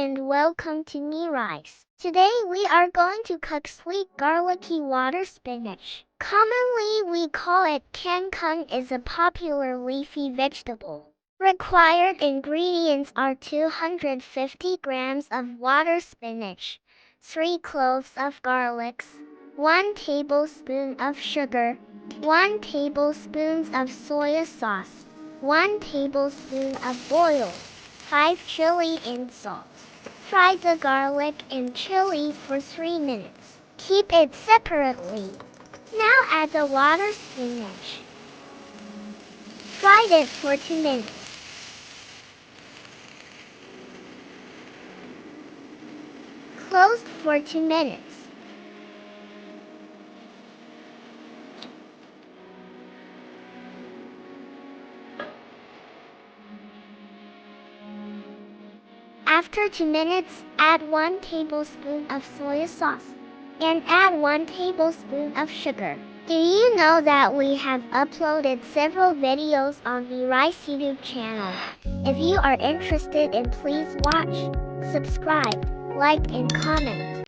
and welcome to Me Rice. Today we are going to cook sweet garlicky water spinach. Commonly we call it Kangkong, is a popular leafy vegetable. Required ingredients are 250 grams of water spinach, 3 cloves of garlic, 1 tablespoon of sugar, 1 tablespoon of soya sauce, 1 tablespoon of oil, 5 chili and salt. Fry the garlic and chili for 3 minutes. Keep it separately. Now add the water spinach. Fry it for 2 minutes. Close for 2 minutes. After 2 minutes, add 1 tablespoon of soya sauce and add 1 tablespoon of sugar. Do you know that we have uploaded several videos on the Rice YouTube channel? If you are interested, please watch, subscribe, like and comment.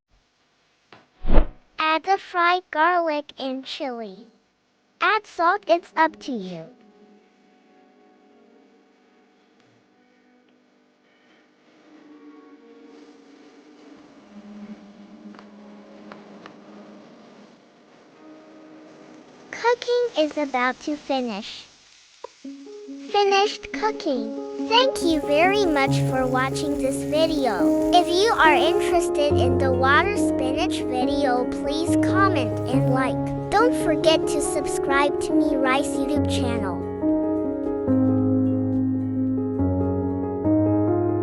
Add the fried garlic and chili. Add salt, it's up to you. Cooking is about to finish. Finished cooking. Thank you very much for watching this video. If you are interested in the water spinach video, please comment and like. Don't forget to subscribe to Me Rice YouTube channel.